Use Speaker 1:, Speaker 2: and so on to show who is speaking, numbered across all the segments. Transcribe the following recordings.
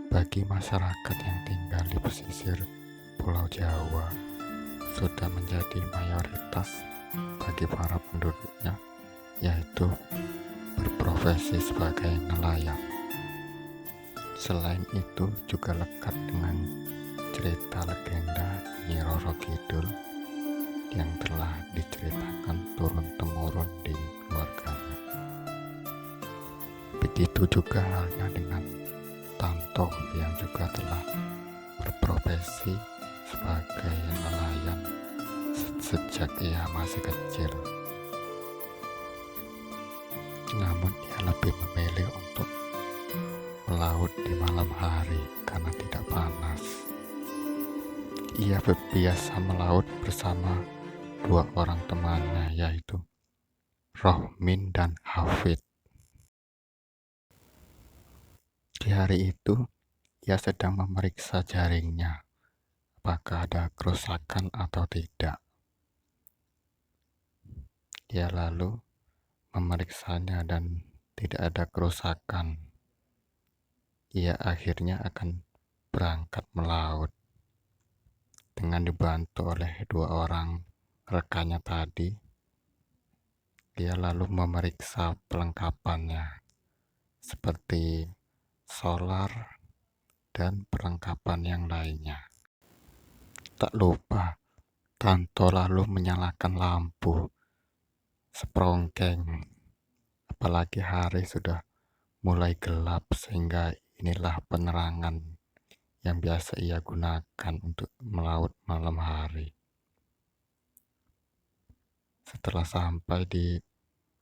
Speaker 1: Bagi masyarakat yang tinggal di pesisir Pulau Jawa, sudah menjadi mayoritas bagi para penduduknya, yaitu berprofesi sebagai nelayan. Selain itu juga lekat dengan cerita legenda Nyi Roro Kidul yang telah diceritakan turun-temurun di keluarganya. Begitu juga halnya dengan Tanto yang juga telah berprofesi sebagai nelayan sejak ia masih kecil. Namun ia lebih memilih untuk melaut di malam hari karena tidak panas. Ia biasa melaut bersama dua orang temannya, yaitu Rohmin dan Hafid. Di hari itu, ia sedang memeriksa jaringnya, apakah ada kerusakan atau tidak. Ia lalu memeriksanya dan tidak ada kerusakan. Ia akhirnya akan berangkat melaut. Dengan dibantu oleh dua orang rekannya tadi, ia lalu memeriksa perlengkapannya, seperti solar dan perlengkapan yang lainnya. Tak lupa, Tanto lalu menyalakan lampu seperongkeng. Apalagi hari sudah mulai gelap, sehingga inilah penerangan yang biasa ia gunakan untuk melaut malam hari. Setelah sampai di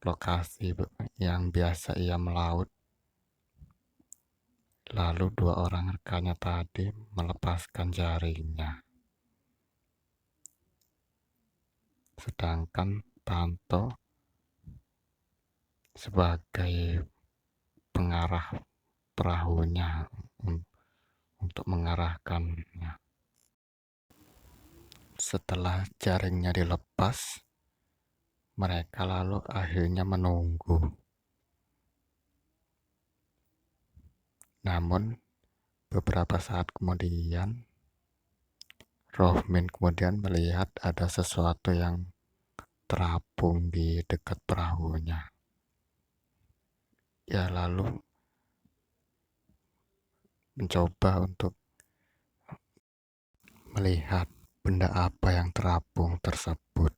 Speaker 1: lokasi yang biasa ia melaut, lalu dua orang rekannya tadi melepaskan jaringnya. Sedangkan Tanto sebagai pengarah perahunya untuk mengarahkannya. Setelah jaringnya dilepas, mereka lalu akhirnya menunggu. Namun beberapa saat kemudian, Rohmin kemudian melihat ada sesuatu yang terapung di dekat perahunya. Ia lalu mencoba untuk melihat benda apa yang terapung tersebut.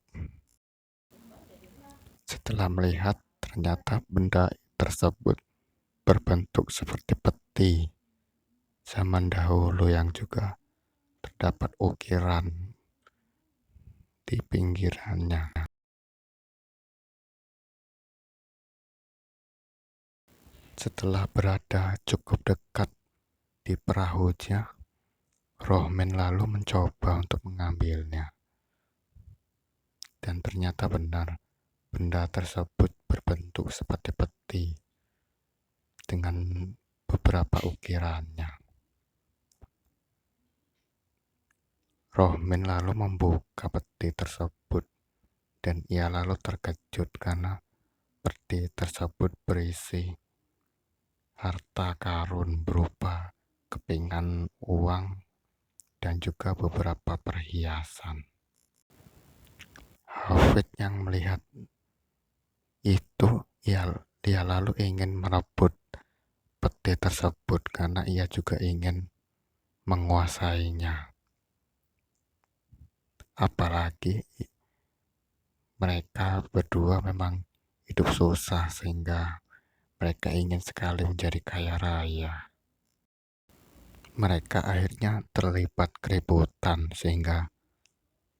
Speaker 1: Setelah melihat, ternyata benda tersebut berbentuk seperti peti zaman dahulu yang juga terdapat ukiran di pinggirannya. Setelah berada cukup dekat di perahunya, Rohmin lalu mencoba untuk mengambilnya. Dan ternyata benar, benda tersebut berbentuk seperti peti dengan beberapa ukirannya. Rohmin lalu membuka peti tersebut dan ia lalu terkejut karena peti tersebut berisi harta karun berupa kepingan uang dan juga beberapa perhiasan. Hafid yang melihat itu, dia lalu ingin merebut peti tersebut karena ia juga ingin menguasainya. Apalagi mereka berdua memang hidup susah sehingga mereka ingin sekali menjadi kaya raya. Mereka akhirnya terlibat keributan sehingga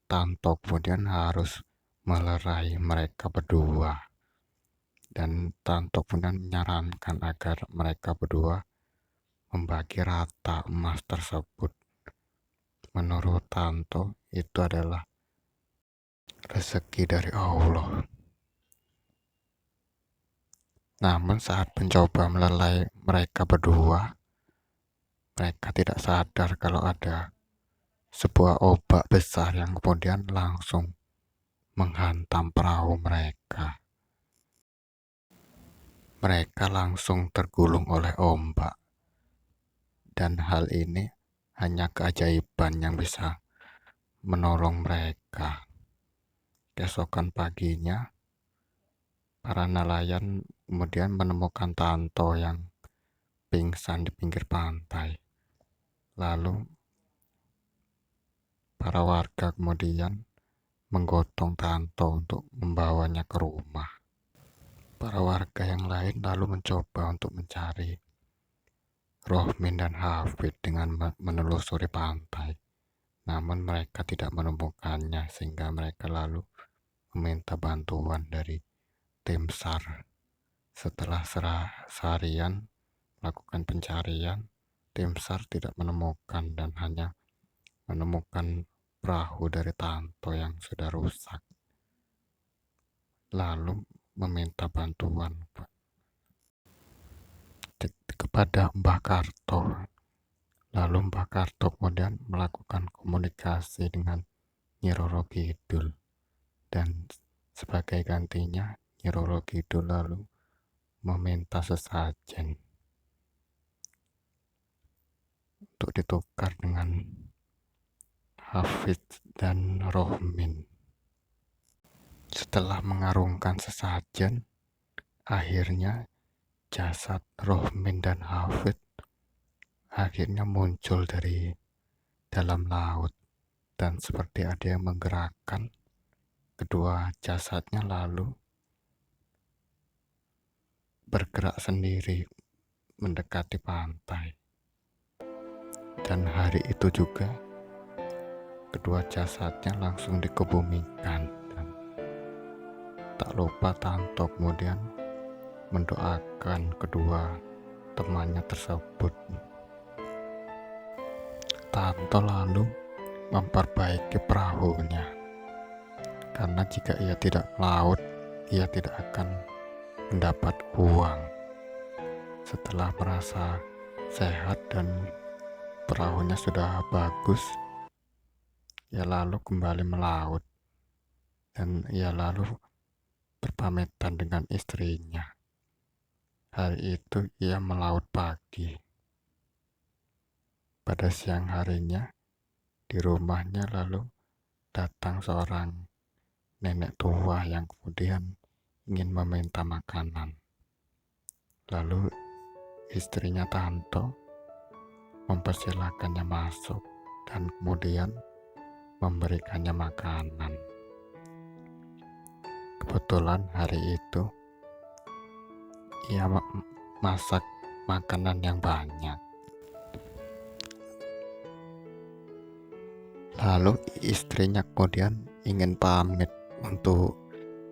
Speaker 1: Tanto kemudian harus melerai mereka berdua. Dan Tanto kemudian menyarankan agar mereka berdua membagi rata emas tersebut. Menurut Tanto, itu adalah rezeki dari Allah. Namun saat mencoba melerai mereka berdua, mereka tidak sadar kalau ada sebuah ombak besar yang kemudian langsung menghantam perahu mereka. Mereka langsung tergulung oleh ombak dan hal ini hanya keajaiban yang bisa menolong mereka. Keesokan paginya, para nelayan kemudian menemukan Tanto yang pingsan di pinggir pantai. Lalu para warga kemudian menggotong Tanto untuk membawanya ke rumah. Para warga yang lain lalu mencoba untuk mencari Rohmin dan Hafid dengan menelusuri pantai. Namun mereka tidak menemukannya, sehingga mereka lalu meminta bantuan dari tim SAR. Setelah seharian melakukan pencarian, tim SAR tidak menemukan dan hanya menemukan perahu dari Tanto yang sudah rusak. Lalu meminta bantuan kepada Mbah Karto. Lalu Mbah Karto kemudian melakukan komunikasi dengan Nyi Roro Kidul, dan sebagai gantinya Nyi Roro Kidul lalu meminta sesajen untuk ditukar dengan Hafid dan Rohmin. Setelah mengarungkan sesajen, akhirnya jasad Rohmin dan Hafid akhirnya muncul dari dalam laut, dan seperti ada yang menggerakkan kedua jasadnya lalu bergerak sendiri mendekati pantai. Dan hari itu juga kedua jasadnya langsung dikebumikan, dan tak lupa Tanto kemudian mendoakan kedua temannya tersebut. Tanto lalu memperbaiki perahunya, karena jika ia tidak melaut, ia tidak akan mendapat uang. Setelah merasa sehat dan perahunya sudah bagus, ia lalu kembali melaut, dan ia lalu berpamitan dengan istrinya. Hari itu ia melaut pagi. Pada siang harinya, di rumahnya lalu datang seorang nenek tua yang kemudian ingin meminta makanan. Lalu istrinya Tanto mempersilahkannya masuk dan kemudian memberikannya makanan. Kebetulan hari itu ia masak makanan yang banyak. Lalu istrinya kemudian ingin pamit untuk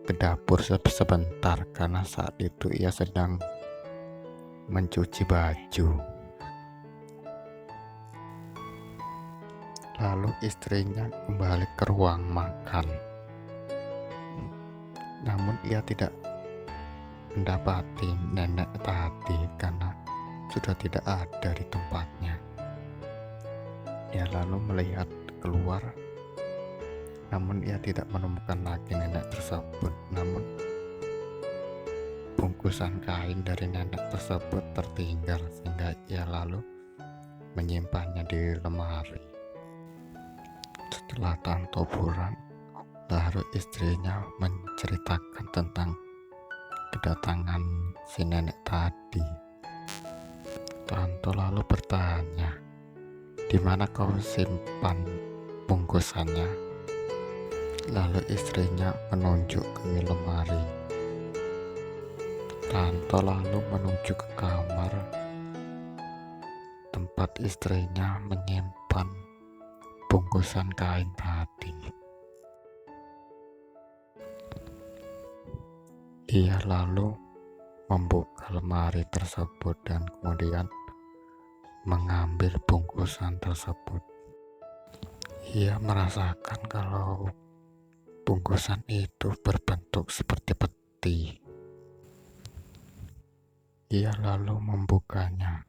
Speaker 1: ke dapur sebentar, karena saat itu ia sedang mencuci baju. Lalu istrinya kembali ke ruang makan. Namun ia tidak mendapati nenek tadi karena sudah tidak ada di tempatnya. Ia lalu melihat keluar, namun ia tidak menemukan lagi nenek tersebut. Namun bungkusan kain dari nenek tersebut tertinggal, sehingga ia lalu menyimpannya di lemari. Setelah Tanto pulang, lalu istrinya menceritakan tentang kedatangan si nenek tadi. Tanto lalu bertanya, "Di mana kau simpan bungkusannya?" Lalu istrinya menunjuk ke lemari. Tanto lalu menuju ke kamar tempat istrinya menyimpan bungkusan kain tadi. Ia lalu membuka lemari tersebut dan kemudian mengambil bungkusan tersebut. Ia merasakan kalau bungkusan itu berbentuk seperti peti. Ia lalu membukanya,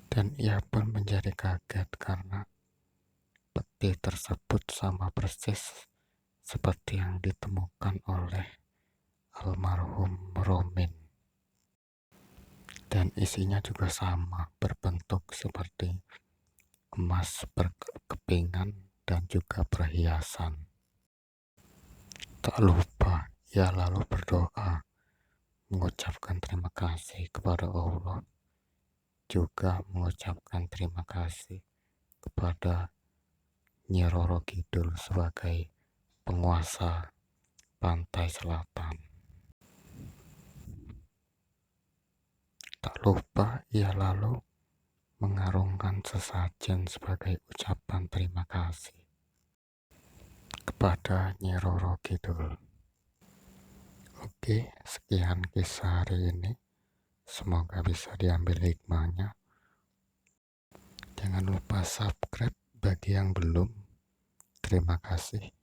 Speaker 1: dan ia pun menjadi kaget karena peti tersebut sama persis seperti yang ditemukan oleh almarhum Rohmin. dan isinya juga sama, berbentuk seperti emas berkepingan dan juga perhiasan. Tak lupa ia lalu berdoa mengucapkan terima kasih kepada Allah, juga mengucapkan terima kasih kepada Nyi Roro Kidul sebagai penguasa pantai selatan. Tak lupa ia lalu mengarungkan sesajen sebagai ucapan terima kasih kepada Nyi Roro Kidul. Oke, sekian kisah hari ini. Semoga bisa diambil hikmahnya. Jangan lupa subscribe bagi yang belum. Terima kasih.